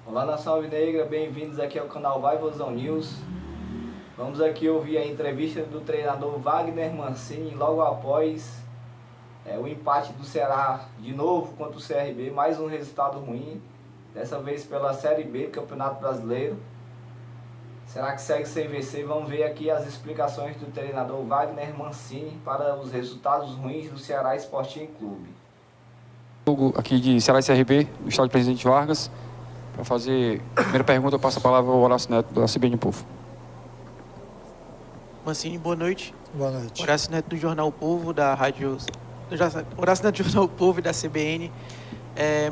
Olá, nação alvinegra, bem-vindos aqui ao canal Vai Vozão News. Vamos aqui ouvir a entrevista do treinador Wagner Mancini logo após o empate do Ceará de novo contra o CRB, mais um resultado ruim, dessa vez pela Série B do Campeonato Brasileiro. Será que segue sem vencer? Vamos ver aqui as explicações do treinador Wagner Mancini para os resultados ruins do Ceará Sporting Clube. Jogo aqui de Ceará e CRB, no estádio Presidente Vargas. Para fazer a primeira pergunta, eu passo a palavra ao Horácio Neto, da CBN Povo. Mancini, boa noite. Boa noite. Horácio Neto do Jornal Povo, da rádio... Horácio Neto do Jornal Povo e da CBN.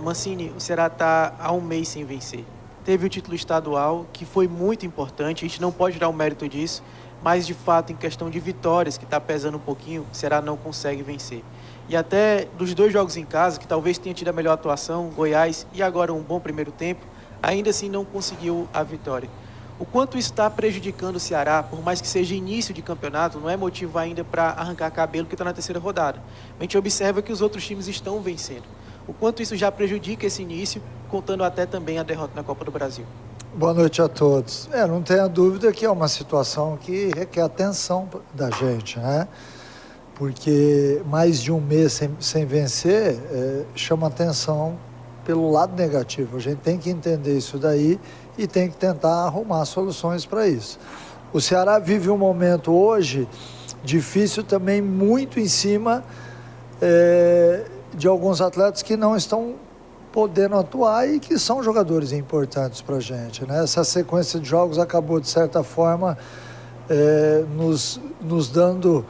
Mancini, o Ceará está há um mês sem vencer. Teve o título estadual, que foi muito importante, a gente não pode dar o mérito disso, mas de fato, em questão de vitórias, que está pesando um pouquinho, o Ceará não consegue vencer. E até dos dois jogos em casa, que talvez tenha tido a melhor atuação, Goiás e agora um bom primeiro tempo, ainda assim não conseguiu a vitória. O quanto isso está prejudicando o Ceará, por mais que seja início de campeonato, não é motivo ainda para arrancar cabelo, que está na terceira rodada. A gente observa que os outros times estão vencendo. O quanto isso já prejudica esse início, contando até também a derrota na Copa do Brasil. Boa noite a todos. Não tenha dúvida que é uma situação que requer atenção da gente, né? Porque mais de um mês sem vencer chama atenção pelo lado negativo. A gente tem que entender isso daí e tem que tentar arrumar soluções para isso. O Ceará vive um momento hoje difícil também, muito em cima de alguns atletas que não estão podendo atuar e que são jogadores importantes para a gente, né? Essa sequência de jogos acabou, de certa forma, nos dando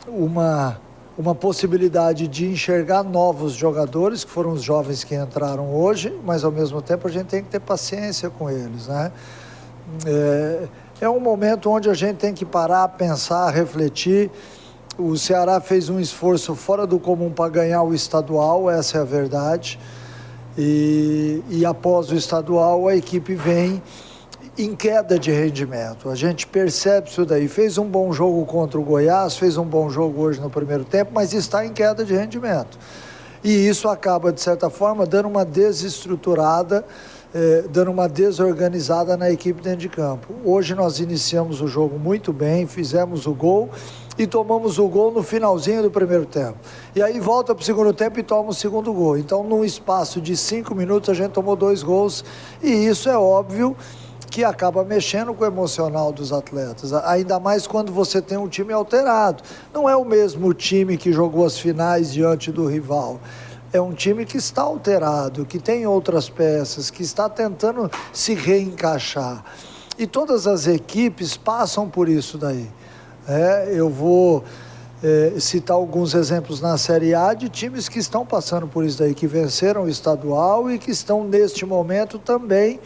uma possibilidade de enxergar novos jogadores, que foram os jovens que entraram hoje, mas ao mesmo tempo a gente tem que ter paciência com eles, né? É um momento onde a gente tem que parar, pensar, refletir. O Ceará fez um esforço fora do comum para ganhar o estadual, essa é a verdade. E após o estadual a equipe vem em queda de rendimento. A gente percebe isso daí. Fez um bom jogo contra o Goiás, fez um bom jogo hoje no primeiro tempo, mas está em queda de rendimento. E isso acaba, de certa forma, dando uma desestruturada, dando uma desorganizada na equipe dentro de campo. Hoje nós iniciamos o jogo muito bem, fizemos o gol e tomamos o gol no finalzinho do primeiro tempo. E aí volta para o segundo tempo e toma o segundo gol. Então, num espaço de 5 minutos, a gente tomou 2 gols e isso é óbvio que acaba mexendo com o emocional dos atletas, ainda mais quando você tem um time alterado. Não é o mesmo time que jogou as finais diante do rival. É um time que está alterado, que tem outras peças, que está tentando se reencaixar. E todas as equipes passam por isso daí. Eu vou citar alguns exemplos na Série A de times que estão passando por isso daí, que venceram o estadual e que estão neste momento também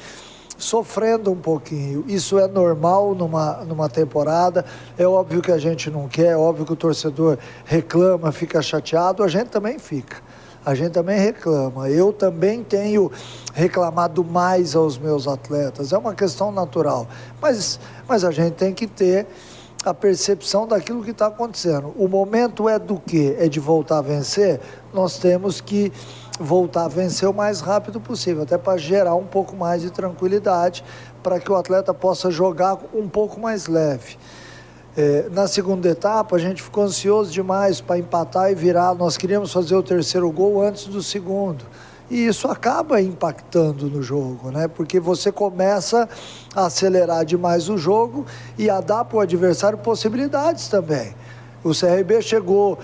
sofrendo um pouquinho. Isso é normal numa temporada. É óbvio que a gente não quer, é óbvio que o torcedor reclama, fica chateado, a gente também fica. A gente também reclama. Eu também tenho reclamado mais aos meus atletas. É uma questão natural. Mas a gente tem que ter a percepção daquilo que está acontecendo. O momento é do quê? É de voltar a vencer? Nós temos que voltar a vencer o mais rápido possível, até para gerar um pouco mais de tranquilidade, para que o atleta possa jogar um pouco mais leve. Na segunda etapa, a gente ficou ansioso demais para empatar e virar. Nós queríamos fazer o terceiro gol antes do segundo. E isso acaba impactando no jogo, né? Porque você começa a acelerar demais o jogo e a dar para o adversário possibilidades também. O CRB chegou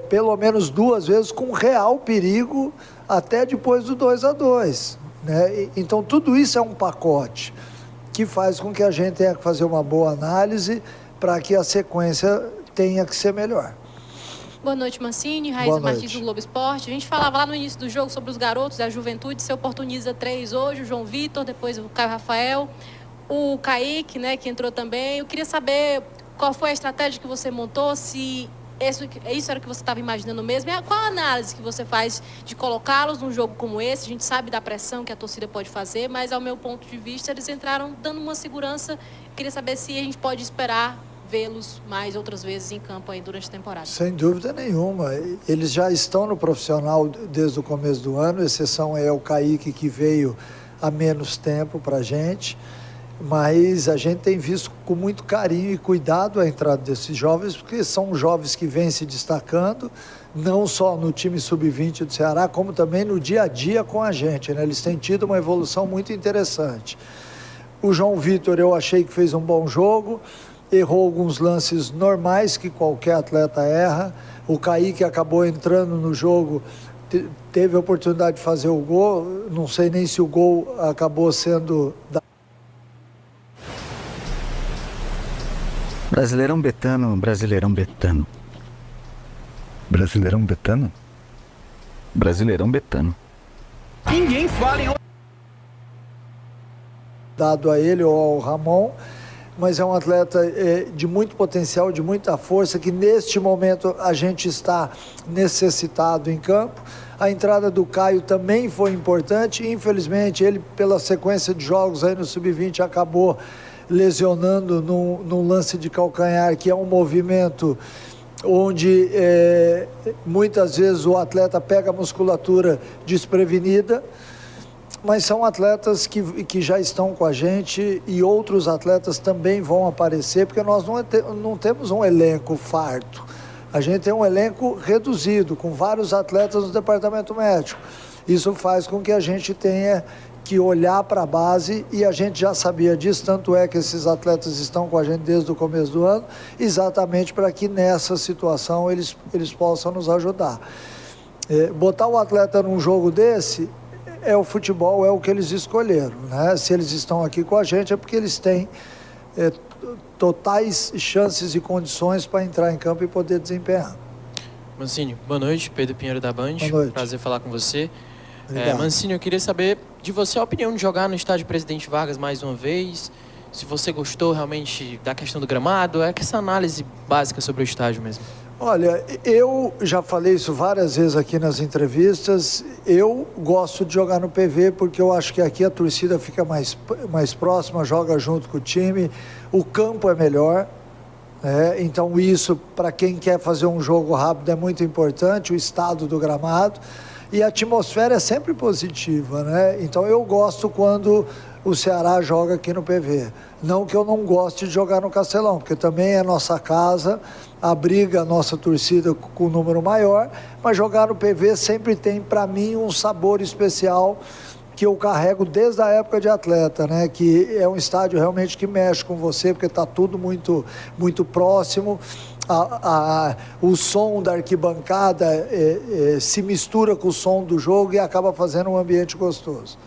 pelo menos 2 vezes com real perigo até depois do 2-2, né? Então tudo isso é um pacote que faz com que a gente tenha que fazer uma boa análise para que a sequência tenha que ser melhor. Boa noite, Mancini. Raíssa Martins do Globo Esporte. A gente falava lá no início do jogo sobre os garotos da juventude. Você oportuniza 3 hoje, o João Vitor, depois o Caio Rafael, o Kaique, né, que entrou também. Eu queria saber qual foi a estratégia que você montou, se isso era o que você estava imaginando mesmo. E qual a análise que você faz de colocá-los num jogo como esse? A gente sabe da pressão que a torcida pode fazer, mas, ao meu ponto de vista, eles entraram dando uma segurança. Eu queria saber se a gente pode esperar vê-los mais outras vezes em campo aí durante a temporada. Sem dúvida nenhuma. Eles já estão no profissional desde o começo do ano, exceção é o Kaique, que veio a menos tempo para a gente, mas a gente tem visto com muito carinho e cuidado a entrada desses jovens, porque são jovens que vêm se destacando, não só no time sub-20 do Ceará, como também no dia a dia com a gente, né? Eles têm tido uma evolução muito interessante. O João Vitor, eu achei que fez um bom jogo, errou alguns lances normais que qualquer atleta erra. O Kaique acabou entrando no jogo, teve a oportunidade de fazer o gol, não sei nem se o gol acabou sendo... Brasileirão Betano, Brasileirão Betano. Brasileirão Betano? Brasileirão Betano. Ninguém fala em... Dado a ele ou ao Ramon, mas é um atleta de muito potencial, de muita força, que neste momento a gente está necessitado em campo. A entrada do Caio também foi importante, infelizmente ele, pela sequência de jogos aí no Sub-20, acabou lesionando num lance de calcanhar, que é um movimento onde muitas vezes o atleta pega a musculatura desprevenida, mas são atletas que já estão com a gente e outros atletas também vão aparecer, porque nós não temos um elenco farto. A gente tem um elenco reduzido, com vários atletas no departamento médico. Isso faz com que a gente tenha que olhar para a base, e a gente já sabia disso, tanto é que esses atletas estão com a gente desde o começo do ano, exatamente para que nessa situação eles possam nos ajudar. Botar o atleta num jogo desse é o futebol, é o que eles escolheram, né? Se eles estão aqui com a gente é porque eles têm totais chances e condições para entrar em campo e poder desempenhar. Mancini, boa noite, Pedro Pinheiro da Band. Boa noite. Prazer falar com você. Mancini, eu queria saber de você a opinião de jogar no estádio Presidente Vargas mais uma vez, se você gostou realmente da questão do gramado, que essa análise básica sobre o estádio mesmo. Olha, eu já falei isso várias vezes aqui nas entrevistas, eu gosto de jogar no PV porque eu acho que aqui a torcida fica mais próxima, joga junto com o time, o campo é melhor, então isso para quem quer fazer um jogo rápido é muito importante, o estado do gramado, e a atmosfera é sempre positiva, né? Então eu gosto quando o Ceará joga aqui no PV. Não que eu não goste de jogar no Castelão, porque também é nossa casa, abriga a nossa torcida com um número maior, mas jogar no PV sempre tem, para mim, um sabor especial que eu carrego desde a época de atleta, né? Que é um estádio realmente que mexe com você, porque está tudo muito, muito próximo. O som da arquibancada se mistura com o som do jogo e acaba fazendo um ambiente gostoso.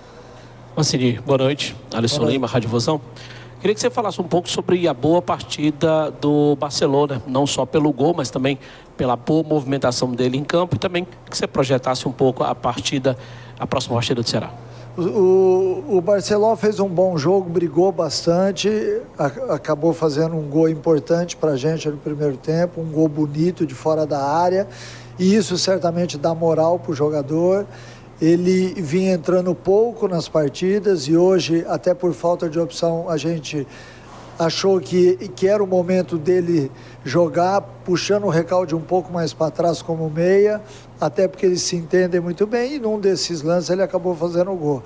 Mancini, boa noite. Alisson Lima, Rádio Vozão. Queria que você falasse um pouco sobre a boa partida do Barcelona, não só pelo gol, mas também pela boa movimentação dele em campo, e também que você projetasse um pouco a próxima partida do Ceará. O Barcelona fez um bom jogo, brigou bastante, acabou fazendo um gol importante para a gente no primeiro tempo, um gol bonito de fora da área, e isso certamente dá moral para o jogador. Ele vinha entrando pouco nas partidas e hoje, até por falta de opção, a gente achou que era o momento dele jogar, puxando o recalde um pouco mais para trás como meia, até porque eles se entendem muito bem, e num desses lances ele acabou fazendo o gol.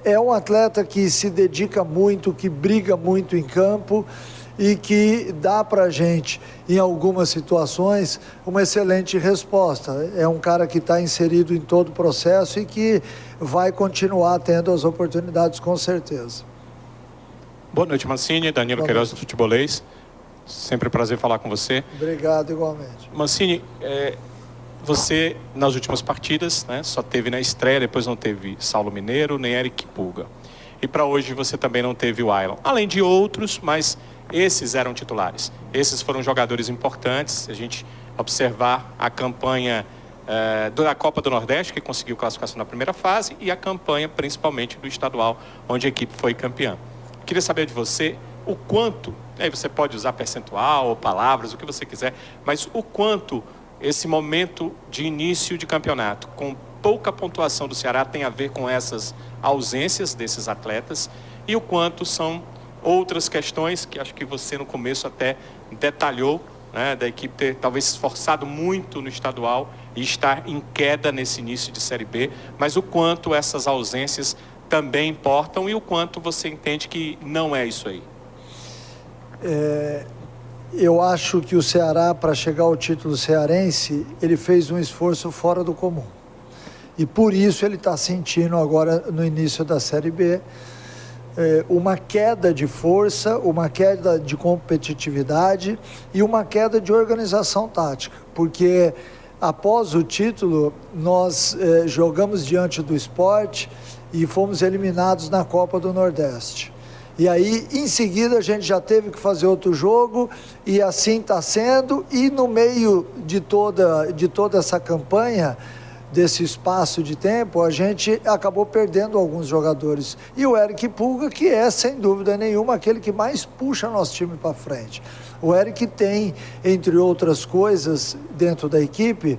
É um atleta que se dedica muito, que briga muito em campo e que dá para a gente, em algumas situações, uma excelente resposta. É um cara que está inserido em todo o processo e que vai continuar tendo as oportunidades, com certeza. Boa noite, Mancini. Danilo Queiroz, do Futebolês. Sempre um prazer falar com você. Obrigado, igualmente. Mancini, você, nas últimas partidas, né, só teve na estreia, depois não teve Saulo Mineiro, nem Eric Pulga. E para hoje você também não teve o Ailon. Além de outros, mas esses eram titulares. Esses foram jogadores importantes. Se a gente observar a campanha da Copa do Nordeste, que conseguiu classificação na primeira fase, e a campanha, principalmente, do estadual, onde a equipe foi campeã. Queria saber de você o quanto, aí você pode usar percentual ou palavras, o que você quiser, mas o quanto esse momento de início de campeonato, com pouca pontuação do Ceará, tem a ver com essas ausências desses atletas, e o quanto são outras questões que acho que você no começo até detalhou, né, da equipe ter talvez se esforçado muito no estadual e estar em queda nesse início de Série B, mas o quanto essas ausências também importam e o quanto você entende que não é isso aí? Eu acho que o Ceará, para chegar ao título cearense, ele fez um esforço fora do comum. E por isso ele está sentindo agora, no início da Série B, uma queda de força, uma queda de competitividade e uma queda de organização tática. Porque após o título, nós jogamos diante do Sport e fomos eliminados na Copa do Nordeste. E aí, em seguida, a gente já teve que fazer outro jogo, e assim está sendo, e no meio de toda essa campanha, desse espaço de tempo, a gente acabou perdendo alguns jogadores. E o Eric Pulga, que é, sem dúvida nenhuma, aquele que mais puxa nosso time para frente. O Eric tem, entre outras coisas, dentro da equipe,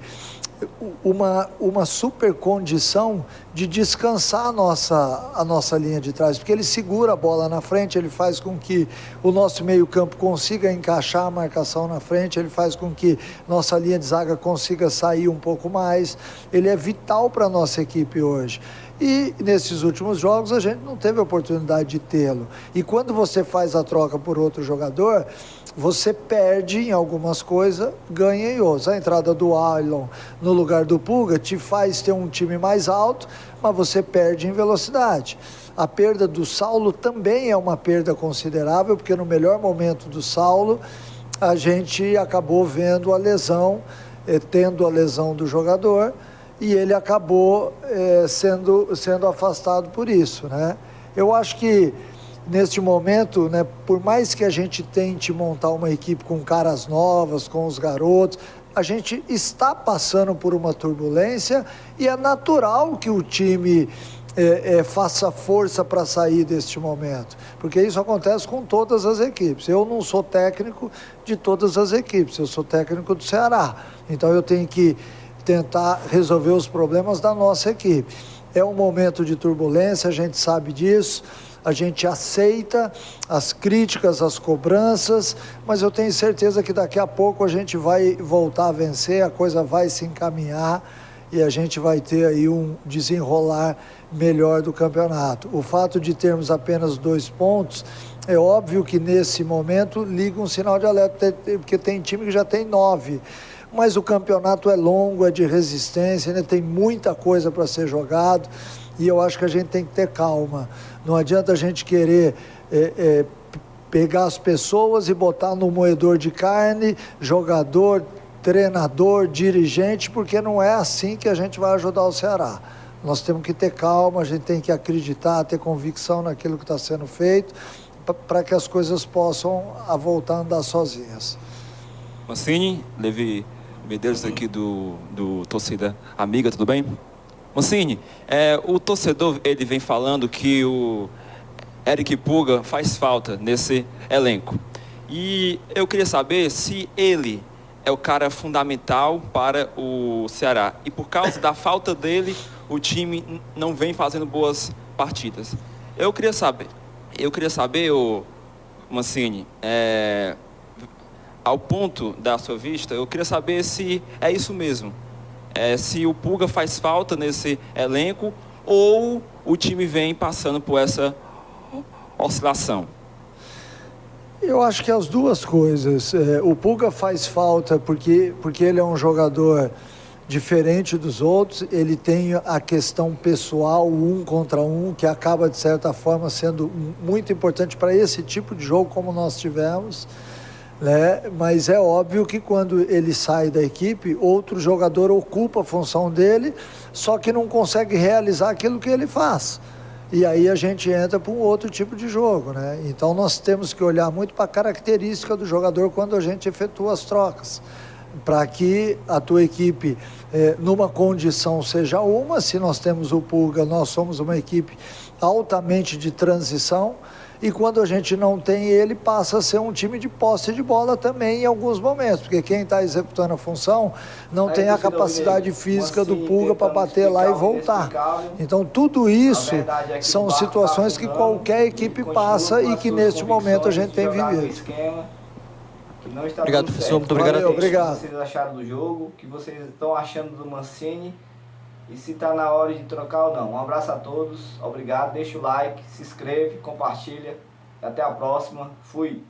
uma super condição de descansar a nossa linha de trás, porque ele segura a bola na frente, ele faz com que o nosso meio-campo consiga encaixar a marcação na frente, ele faz com que nossa linha de zaga consiga sair um pouco mais. Ele é vital para a nossa equipe hoje. E nesses últimos jogos a gente não teve a oportunidade de tê-lo. E quando você faz a troca por outro jogador, você perde em algumas coisas, ganha em outras. A entrada do Ailon no lugar do Pulga te faz ter um time mais alto, mas você perde em velocidade. A perda do Saulo também é uma perda considerável, porque no melhor momento do Saulo, a gente acabou vendo a lesão, tendo a lesão do jogador, e ele acabou sendo afastado por isso, né? Eu acho que neste momento, né, por mais que a gente tente montar uma equipe com caras novas, com os garotos, a gente está passando por uma turbulência e é natural que o time faça força para sair deste momento, porque isso acontece com todas as equipes. Eu não sou técnico de todas as equipes, eu sou técnico do Ceará, então eu tenho que tentar resolver os problemas da nossa equipe. É um momento de turbulência, a gente sabe disso, a gente aceita as críticas, as cobranças, mas eu tenho certeza que daqui a pouco a gente vai voltar a vencer, a coisa vai se encaminhar e a gente vai ter aí um desenrolar melhor do campeonato. O fato de termos apenas 2 pontos, é óbvio que nesse momento liga um sinal de alerta, porque tem time que já tem 9. Mas o campeonato é longo, é de resistência, né? Tem muita coisa para ser jogado e eu acho que a gente tem que ter calma. Não adianta a gente querer pegar as pessoas e botar no moedor de carne, jogador, treinador, dirigente, porque não é assim que a gente vai ajudar o Ceará. Nós temos que ter calma, a gente tem que acreditar, ter convicção naquilo que está sendo feito, para que as coisas possam voltar a andar sozinhas. Mancini, Levi Medeiros aqui do Torcida Amiga, tudo bem? Mancini, o torcedor ele vem falando que o Eric Pulga faz falta nesse elenco. E eu queria saber se ele é o cara fundamental para o Ceará. E por causa da falta dele, o time não vem fazendo boas partidas. Eu queria saber, Mancini, ao ponto da sua vista, eu queria saber se é isso mesmo. Se o Pulga faz falta nesse elenco ou o time vem passando por essa oscilação. Eu acho que as duas coisas. O Pulga faz falta porque ele é um jogador diferente dos outros, ele tem a questão pessoal, 1 contra 1, que acaba, de certa forma, sendo muito importante para esse tipo de jogo como nós tivemos. Né? Mas é óbvio que quando ele sai da equipe, outro jogador ocupa a função dele, só que não consegue realizar aquilo que ele faz. E aí a gente entra para um outro tipo de jogo, né? Então nós temos que olhar muito para a característica do jogador quando a gente efetua as trocas, para que a tua equipe, numa condição seja uma. Se nós temos o Pulga, nós somos uma equipe altamente de transição, e quando a gente não tem ele, passa a ser um time de posse de bola também em alguns momentos, porque quem está executando a função não tem a capacidade física do Pulga para bater lá e voltar. Então tudo isso são situações que qualquer equipe passa e que neste momento a gente tem vivido. Obrigado, professor. Muito obrigado. O que vocês acharam do jogo? O que vocês estão achando do Mancini? e se está na hora de trocar ou não. Um abraço a todos, obrigado, deixa o like, se inscreve, compartilha e até a próxima. Fui!